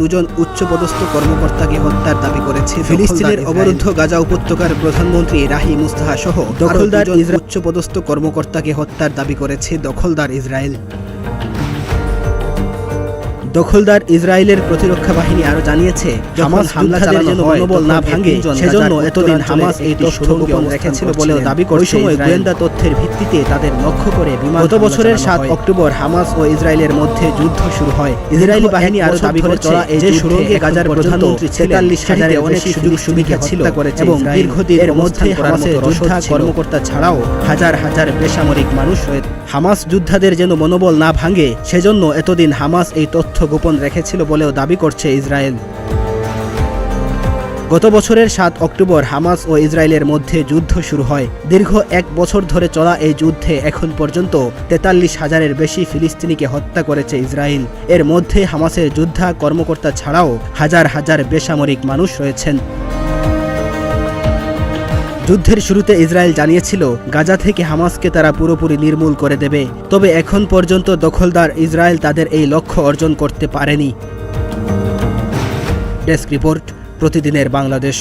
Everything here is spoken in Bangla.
দুজন উচ্চপদস্থ কর্মকর্তাকে হত্যার দাবি করেছে ফিলিস্তিনের অবরুদ্ধ গাজা উপত্যকার প্রধানমন্ত্রী রাহি মুস্তাহা সহ দখলদার উচ্চপদস্থ কর্মকর্তাকে হত্যার দাবি করেছে দখলদার ইসরায়েল। দখলদার ইসরায়েলের প্রতিরক্ষা বাহিনী আরো জানিয়েছে, হামাস হামলা চালানোর জন্য মনোবল না ভাঙে সেজন্য এতদিন হামাস এই তথ্য গোপন রেখেছিল বলেও দাবি করে। ওই সময় গোয়েন্দা তথ্যের ভিত্তিতে তাদের লক্ষ্য করে গত বছরের 7 অক্টোবর হামাস ও ইসরায়েলের মধ্যে যুদ্ধ শুরু হয়। ইসরায়েলি বাহিনী আরো দাবি করে চলা এই যে সুরঙ্গে গাজার প্রধানমন্ত্রী 43,000 অনেক সুযোগ সুবিধা ছিল এবং দীর্ঘদিনের মধ্যে হামাসের যোদ্ধা কর্মকর্তা ছাড়াও হাজার হাজার বেসামরিক মানুষ রয়েছে। হামাস যোদ্ধাদের যেন মনোবল না ভাঙে সেজন্য এতদিন হামাস এই তথ্য গোপন রেখেছিল বলেও দাবি করছে ইসরায়েল। গত বছরের 7 অক্টোবর হামাস ও ইসরায়েলের মধ্যে যুদ্ধ শুরু হয়। দীর্ঘ 1 বছর ধরে চলা এই যুদ্ধে এখন পর্যন্ত 43,000-এর বেশি ফিলিস্তিনিকে হত্যা করেছে ইসরায়েল। এর মধ্যে হামাসের যোদ্ধা কর্মকর্তা ছাড়াও হাজার হাজার বেসামরিক মানুষ রয়েছেন। যুদ্ধের শুরুতে ইসরায়েল জানিয়েছিল গাজা থেকে হামাসকে তারা পুরোপুরি নির্মূল করে দেবে, তবে এখন পর্যন্ত দখলদার ইসরায়েল তাদের এই লক্ষ্য অর্জন করতে পারেনি। ডেস্ক রিপোর্ট, প্রতিদিনের বাংলাদেশ।